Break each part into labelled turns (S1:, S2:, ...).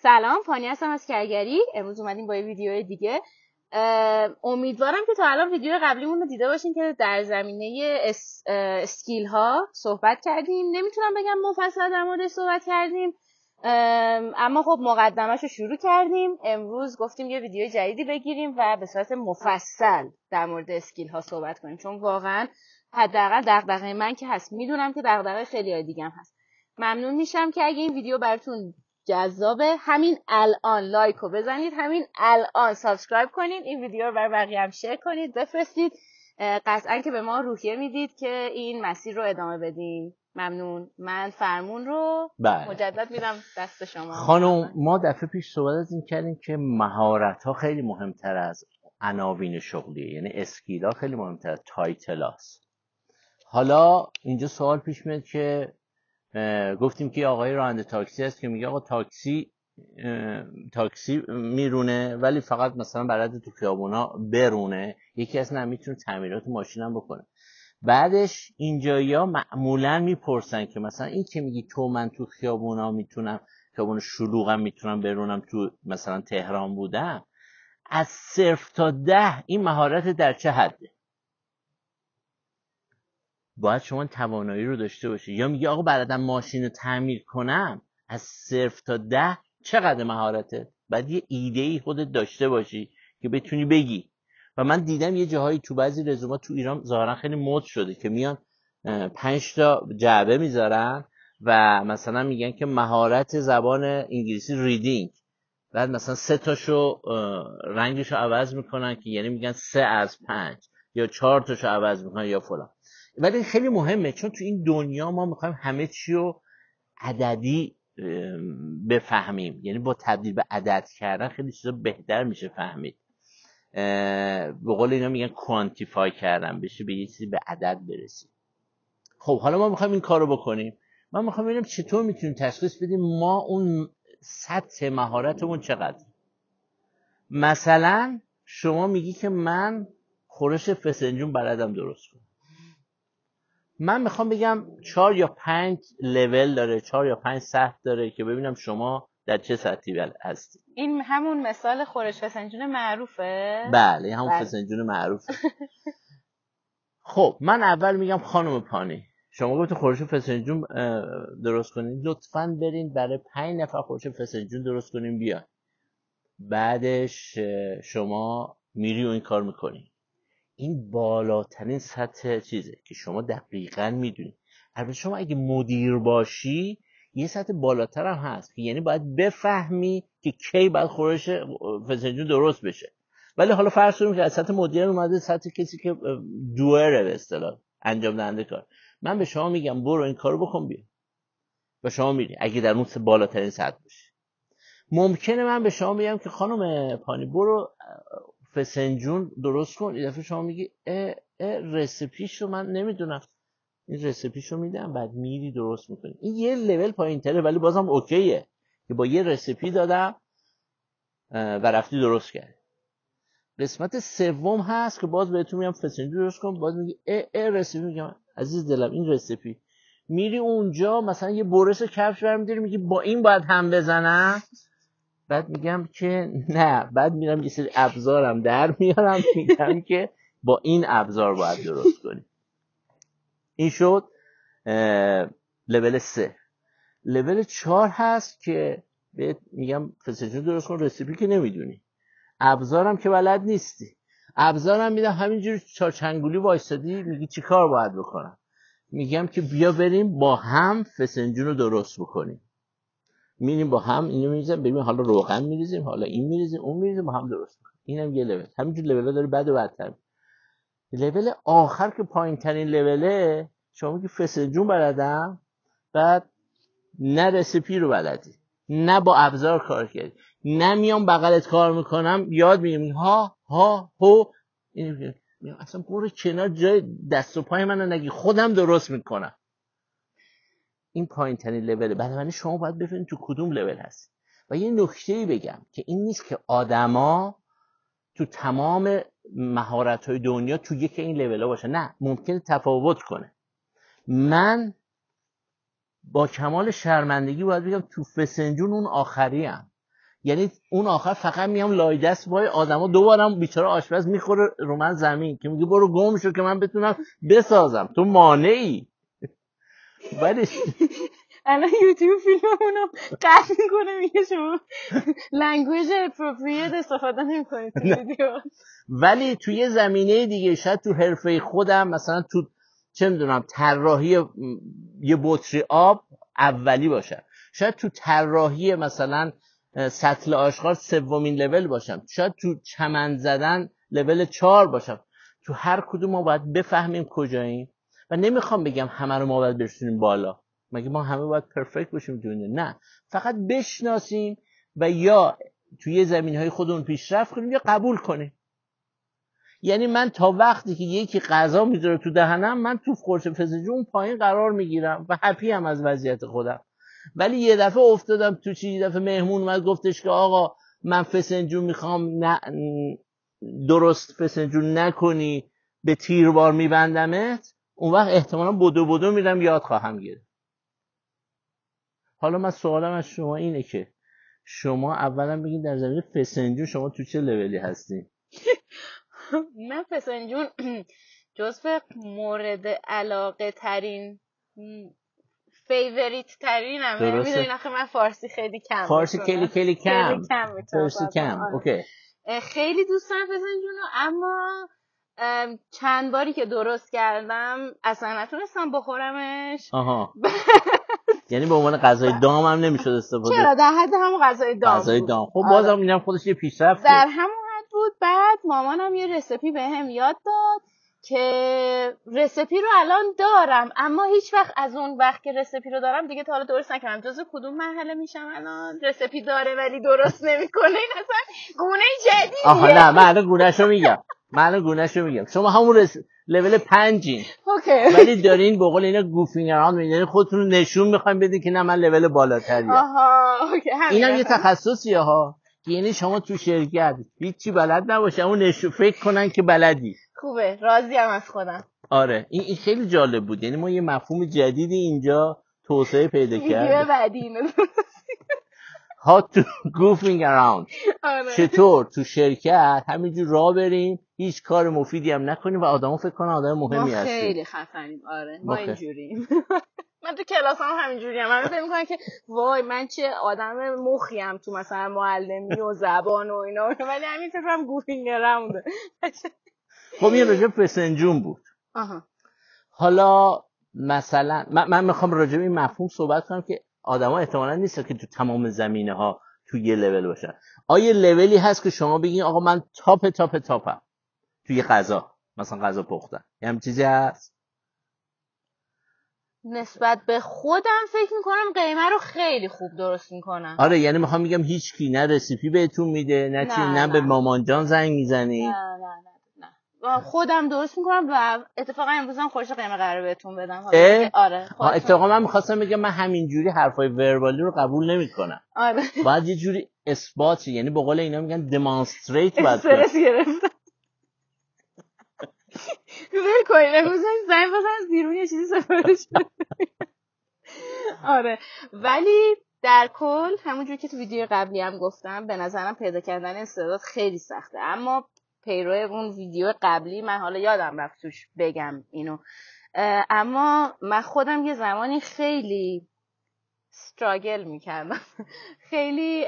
S1: سلام، فانی هستم از کرگری. امروز اومدیم با یه ویدیو دیگه. امیدوارم که تا الان ویدیو قبلیمون رو دیده باشین که در زمینه اسکیل ها صحبت کردیم. نمیتونم بگم مفصل در مورد صحبت کردیم، اما خب مقدمه‌شو شروع کردیم. امروز گفتیم یه ویدیو جدیدی بگیریم و به صورت مفصل در مورد اسکیل ها صحبت کنیم، چون واقعا حداقل دغدغه من که هست، میدونم که دغدغه خیلی‌های دیگه هم هست. ممنون میشم که اگه این ویدیو براتون جذابه همین الان لایک رو بزنید، همین الان سابسکرایب کنید، این ویدیو رو برای بقیه هم شیر کنید، بفرستید. قطعا که به ما روحیه میدید که این مسیر رو ادامه بدیم. ممنون. من فرمون رو مجدد میدم دست شما.
S2: خانم، ما دفعه پیش صحبت از این کردیم که مهارت ها خیلی مهمتر از عناوین شغلیه، یعنی اسکیل ها خیلی مهمتر از تایتل هاست. حالا اینجا سوال پیش میاد که گفتیم که آقای راننده تاکسی هست که میگه آقا تاکسی میرونه ولی فقط مثلا بلد تو خیابونا برونه، یکی از نمیتونه تعمیرات ماشین هم بکنه. بعدش اینجایا معمولا میپرسن که مثلا این که میگی تو من تو خیابونا میتونم، خیابون شلوغم میتونم برونم، تو مثلا تهران بودم، از 0 تا 10 این مهارت در چه حده؟ باید شما توانایی رو داشته باشی. یا میگی آقا بلدم ماشین رو تعمیر کنم، از 0 تا 10 چقدر مهارته؟ باید یه ایده‌ای خودت داشته باشی که بتونی بگی. و من دیدم یه جاهایی تو بعضی رزومات تو ایران ظاهرا خیلی مد شده که میان 5 تا جعبه میذارن و مثلا میگن که مهارت زبان انگلیسی ریدینگ، بعد مثلا 3 تاشو رنگشو عوض میکنن که یعنی میگن 3 از 5، یا 4 تاشو عوض میکنن یا فلان. ولی خیلی مهمه، چون تو این دنیا ما میخوایم همه چی رو عددی بفهمیم، یعنی با تبدیل به عدد کردن خیلی چیزا بهتر میشه فهمید. به قول اینا میگن کوانتیفای کردن، بشه به یه چیزی به عدد برسیم. خب حالا ما میخوایم این کارو بکنیم. ما میخوایم ببینیم چطور میتونیم تشخیص بدیم ما اون سطح مهارتمون چقدر. مثلا شما میگی که من خورش فسنجون بلدم درست کنم. من میخوام بگم 4 یا 5 لول داره، 4 یا 5 سطح داره که ببینم شما در چه سطحی هستی.
S1: این همون مثال خورش فسنجون معروفه؟
S2: بله، همون فسنجون معروفه. خب من اول میگم خانم پانی، شما گفتید خورش فسنجون درست کنین، لطفاً برین برای 5 نفر خورش فسنجون درست کنین بیاین. بعدش شما میری و این کار میکنین. این بالاترین سطح چیزه که شما دقیقاً میدونید. البته شما اگه مدیر باشی یه سطح بالاتر هم هست که یعنی باید بفهمی که کی باید خورش فسنجون درست بشه. ولی حالا فرض کنیم که از سطح مدیر اومده سطح کسی که دوئره به اصطلاح، انجام دهنده کار. من به شما میگم برو این کارو بکن بیا، و شما میری اگه در اون بالاترین سطح باشی. ممکنه من به شما میگم که خانم پانی برو فسنجون درست کن، این دفعه شما میگی رسیپیشو من نمیدونم، این رسیپیشو میدم، بعد میری درست میکنی. این یه لول پایین‌تره ولی بازم اوکیه که با یه رسیپی دادم و رفتی درست کردی. قسمت سوم هست که باز بهتون میگم فسنجون درست کن، باز میگی رسیپی، میگم عزیز دلم این رسیپی. میری اونجا مثلا یه برس کفش برمی‌داری میگی با این باید هم بزنم، بعد میگم که نه، بعد میرم یه سری ابزارم در میارم میگم که با این ابزار باید درست کنی. این شد لول 3. لول 4 هست که بهت میگم فسنجون درست کن، رسیپی که نمیدونی، ابزارم که بلد نیستی. ابزارم میدم همینجوری چارچنگولی وایسادی، میگی چی کار باید بکنم؟ میگم که بیا بریم با هم فسنجون رو درست بکنیم. میریم با هم اینو میریزیم، ببین حالا روغن میریزیم، حالا این میریزیم، اون میریزیم، با هم درست میکنیم. اینم یه لول. همینجور لولا داره بد و بدتر. لول آخر که پایین ترین لوله، شما میگی فسنجون بلدم، بعد نه رسیپی رو بلدی، نه با ابزار کار کردی، نه میام بغلت کار میکنم یاد میگم ها ها هو، این اصلا برو کنار، جای دست و پای منو نگی، خودم درست میکنم. این پایین ترین لوله. بنابراین شما باید ببینید تو کدوم لول هست. و یه نکته‌ای بگم که این نیست که آدما تو تمام مهارت‌های دنیا تو یکی این لول‌ها باشه، نه، ممکنه تفاوت کنه. من با کمال شرمندگی باید بگم تو فسنجون اون آخریم. یعنی اون آخر فقط میام لای دست وای آدما، دوبارم بیچاره آشپز میخوره رو من زمین که میگه برو گم شو که من بتونم بسازم، تو مانعی. ولی
S1: الان یوتیوب فیلممونو قطع میکنه میگه شما لنگویج اپروپریت استفاده نمیکنید تو ویدیو.
S2: ولی توی زمینه دیگه، شاید تو حرفه خودم مثلا تو چه میدونم طراحی یه بطری آب اولی باشم، شاید تو طراحی مثلا سطل آشغال سومین لول باشم، شاید تو چمن زدن لول 4 باشم. تو هر کدوم ما باید بفهمیم کجاییم و نمیخوام بگم همه رو ما باید برسونیم بالا، مگه ما همه باید پرفکت باشیم دنیا؟ نه، فقط بشناسیم و یا توی زمینهای خودمون پیشرفت کنیم یا قبول کنیم. یعنی من تا وقتی که یکی غذا میذاره تو دهنم، من تو خورش فسنجون پایین قرار میگیرم و هپی هم از وضعیت خودم. ولی یه دفعه افتادم تو چی، یه دفعه مهمون اومد گفتش که آقا من فسنجون میخوام، نه درست فسنجون نکنی به تیربار میبندمت، اون وقت احتمالا بدو میرم یاد خواهم گرفت. حالا من سوالم از شما اینه که شما اولا بگین در زمینه فسنجون شما تو چه لولی هستین؟
S1: من فسنجون جزو مورد علاقه ترین فیوریت ترینم. میدونین آخه من فارسی خیلی کم
S2: فارسی خیلی کم
S1: فارسی کم.
S2: اوکی.
S1: خیلی دوست دارم فسنجونو، اما چند باری که درست کردم اصلا نتونستم بخورمش.
S2: آها. یعنی به عنوان غذای دام هم نمیشد استفاده؟
S1: چرا، در حد همون غذای دام.
S2: خب بازم اینم خودش یه پیشرفته.
S1: در همون حد بود. بعد مامانم یه رسیپی بهم یاد داد که رسیپی رو الان دارم، اما هیچ وقت از اون وقت که رسیپی رو دارم دیگه تا حالا درست نکردم. جزو کدوم مرحله میشم الان؟ رسیپی داره ولی درست نمیکنه. این اصلا گونه جدیدیه.
S2: آها نه، من الان گونه‌شو میگم. شما همون لول 5این.
S1: اوکی.
S2: ولی دارین به قول اینا گوفینگ اراوند می‌کنین، خودتون رو نشون می‌خواید بدین که نه من لول بالاتریم.
S1: آها اوکی.
S2: اینم یه تخصصیه ها، یعنی شما تو شرکت هیچی بلد نباشه اون فکر کنن که بلدی.
S1: خوبه، راضیم از خودم.
S2: آره این خیلی جالب بود. یعنی ما یه مفهوم جدیدی اینجا توسعه پیدا کردیم.
S1: ویدیو بعدی اینو
S2: How to goofing around. چطور تو شرکت همینجور راه بریم، هیچ کار مفیدی هم نکنیم و آدمو فکر کنن آدم مهمی هستیم.
S1: ما خیلی خفنیم. آره ما اینجوریم. من تو کلاس هم همینجوریم. من فکر می‌کنم که وای من چه آدم مخیم تو مثلا معلمی و زبان و اینا، ولی همینطورم گوفینگ اراوند.
S2: خب این راجع به فسنجون بود. حالا مثلا من میخوام راجع به این مفهوم صحبت کنم که آدما احتمالاً نیست که تو تمام زمینه‌ها تو یه لول باشن. آیا لولی هست که شما بگین آقا من تاپم توی غذا، مثلا غذا پختن، یه هم چیزی هست؟
S1: نسبت به خودم فکر میکنم قیمه رو خیلی خوب درست میکنم.
S2: آره یعنی میخوام میگم هیچ کی نه رسیپی بهتون میده نه به مامان جان زنگ میزنی؟
S1: نه خودم درست میکنم و اتفاقا امروز هم خورش قیمه قراره بهتون بدم. آره
S2: اتفاقا من میخواستم بگم من همینجوری حرفای وربالی رو قبول نمیکنم.
S1: آره
S2: باید یه جوری اثبات، یعنی به قول اینا میگن دمانستریت باید
S1: استرس گرفتم. ول کنید امروز زنگ بزنم بیرون یه چیزی سفارش بده. آره ولی در کل همونجوری که تو ویدیو قبلی هم گفتم به نظرم پیدا کردن استعداد خیلی سخته، اما پیرو اون ویدیو قبلی من حالا یادم رفت توش بگم اینو، اما من خودم یه زمانی خیلی استراگل میکردم. خیلی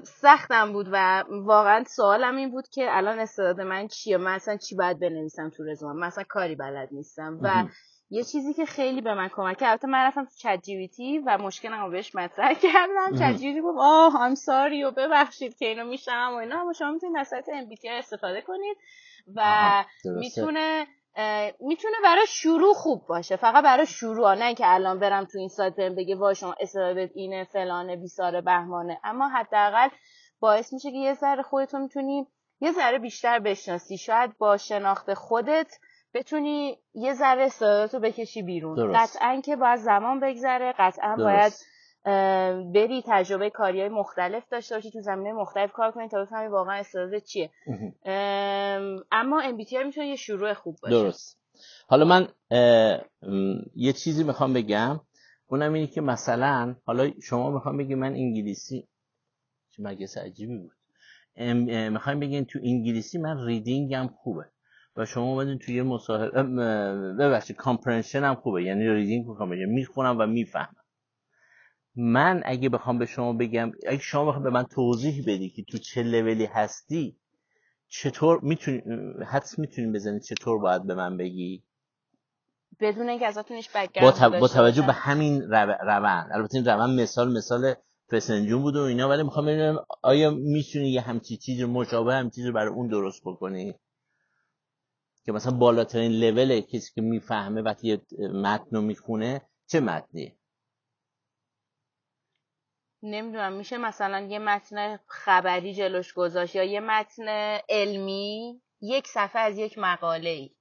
S1: سختم بود و واقعا سوالم این بود که الان استعداد من چیه، من اصلا چی باید بنویسم تو رزومم، من اصلا کاری بلد نیستم. و یه چیزی که خیلی به من کمک کرد، البته من رفتم تو چت جی پی تی و مشکلمو بهش مطرح کردم. چت جی پی تی گفت ام ساری و ببخشید که اینو میشنم و اینا، اما شما میتونید از سایت ام بی تی استفاده کنید و میتونه برای شروع خوب باشه، فقط برای شروع، نه که الان برم تو این سایت بگه وای شما استعدادت اینه فلانه بیساره بهمانه، اما حداقل باعث میشه که یه ذره خودتو میتونی یه ذره بیشتر بشناسی، شاید با شناخت خودت بتونی یه ذره استعدادتو بکشی بیرون. قطعاً که باید زمان بگذره، قطعاً باید بری تجربه کاریای مختلف داشته باشی، تو زمینه مختلف کار کنی تا بفهمی واقعا استعدادت چیه. اما MBTI میتونه یه شروع خوب باشه.
S2: درست. حالا من یه چیزی میخوام بگم. اونم اینه که مثلا حالا شما میخوام بگی من انگلیسی، چه مگس عجیبی بود، میخوایم بگین تو انگلیسی من ریدینگم خوبه و شما اومدین توی یه مصاحبه ببخشید کامپرنشن هم خوبه، یعنی ریدینگ میخوام بگم میخونم و میفهمم. من اگه بخوام به شما بگم، اگه شما بخوام به من توضیح بدی که تو چه لولی هستی، چطور میتونین بزنید چطور باید به من بگی
S1: بدون اینکه ازتون هیچ بک‌گراند
S2: با توجه به همین روند. البته این روند مثال فسنجون بود و اینا، ولی میخوام ببینم آیا میتونی یه همچی چیز مشابه هم چیز برای اون درست بکنی که مثلا بالاترین لول کسی که میفهمه وقتی یه متن رو میخونه چه متنیه.
S1: نمیدونم میشه مثلا یه متن خبری جلوش گذاشت یا یه متن علمی، یک صفحه از یک مقاله‌ای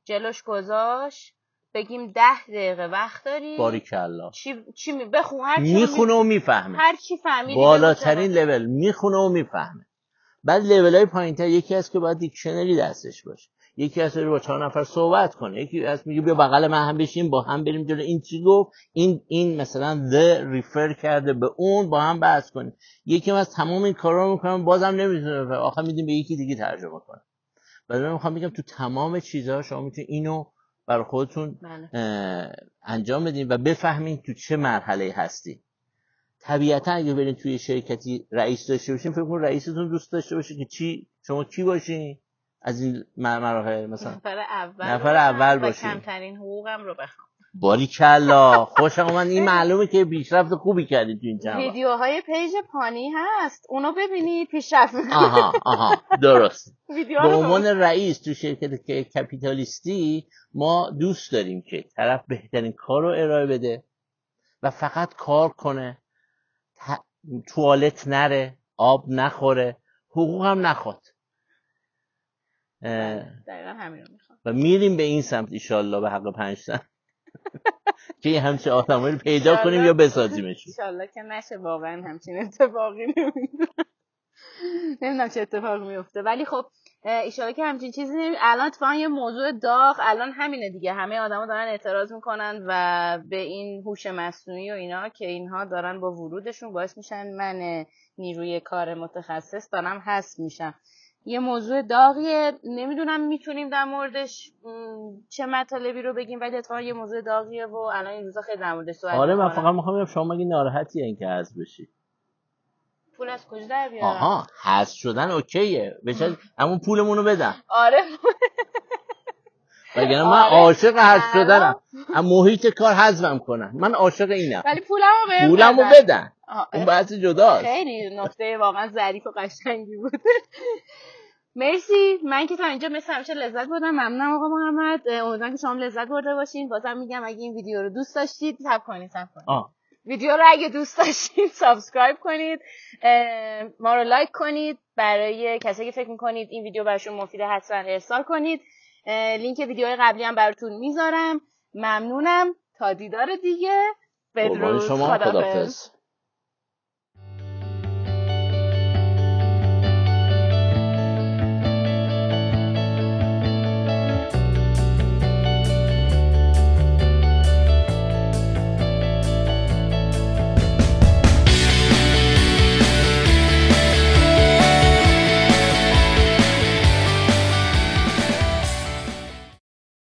S1: جلوش گذاشت، بگیم 10 دقیقه وقت داری،
S2: باریکلا
S1: چی بخون، هر چی
S2: میخونه و میفهمه،
S1: هر چی فهمیدی
S2: بالاترین لول میخونه و میفهمه. بعد لول‌های پایین‌تر یکی هست که باید دیکشنری دستش باشه، یکی هست با 4 نفر صحبت کنه، یکی هست میگه بیا بغل من هم بشین با هم بریم جلو، این چی گفت، این مثلا the ریفر کرده به اون، با هم بحث کنیم. یکی از تمام این کارا رو میکنم بازم نمیتونه، آخر میدیم به یکی دیگه ترجمه کنه. بعد من میخوام بگم تو تمام چیزها شما میتونید اینو برای خودتون انجام بدین و بفهمین تو چه مرحله هستی. طبیعتا اگه برین توی شرکتی رئیس داشته باشین، فکر کنم رئیستون دوست داشته باشه که شما کی باشین از این مراحل، مثلا نفر اول باشین،
S1: کمترین حقوقم رو بخوام.
S2: باریکلا خوشم اومد. این معلومه که پیشرفت خوبی کردی تو این چند وقت.
S1: ویدیوهای پیج پانی هست، اونو ببینید پیشرفت میکنید.
S2: آها درست. به عنوان رئیس تو شرکت که کپیتالیستی ما دوست داریم که طرف بهترین کار رو ارائه بده و فقط کار کنه، توالت نره، آب نخوره، حقوق هم نخواد.
S1: دقیقا همین رو میخوام
S2: و میریم به این سمت ایشالله به حق 5 سن که یه همچه آدمایی رو پیدا کنیم یا بسازیمشون.
S1: ایشالله که نشه واقعا همچین اتفاقی. نمیدونم چه اتفاقی میفته، ولی خب ایشالله که همچین چیزی الان اتفاقا یه موضوع داغ الان همینه دیگه، همه آدما دارن اعتراض میکنن و به این هوش مصنوعی و اینا که اینها دارن با ورودشون باعث میشن من نیروی کار متخصص دارم حذف میشم. یه موضوع داغیه، نمیدونم میتونیم در موردش چه مطالبی رو بگیم، ولی اتفاقا یه موضوع داغیه و الان این روزا خیلی در موردش صحبت میکنن.
S2: آره من فقط میخوام بگم شما مگه ناراحتی این که حذف بشی؟
S1: پول از کجا در بیارم؟
S2: آها حذف شدن اوکیه، بشه همون پولمون رو بدن.
S1: آره
S2: وگرنه من عاشق حذف شدنم، اما محیط کار حذفم کنن، من عاشق اینم،
S1: ولی پولمو
S2: بدن. اون بحث جداست.
S1: خیلی نکته واقعا ظریف و قشنگی بود. مرسی، من که تا اینجا مثل همیشه لذت بردم. ممنونم آقا محمد، امیدوارم که شما لذت برده باشین. بازم میگم اگه این ویدیو رو دوست داشتید تاب کنید. ویدیو رو اگه دوست داشتید سابسکرایب کنید، ما رو لایک کنید، برای کسایی که فکر میکنید این ویدیو براشون مفیده حتما ارسال کنید. لینک ویدیوهای قبلی هم براتون میذارم. ممنونم، تا دیدار دیگه. بدرود، خداحافظ.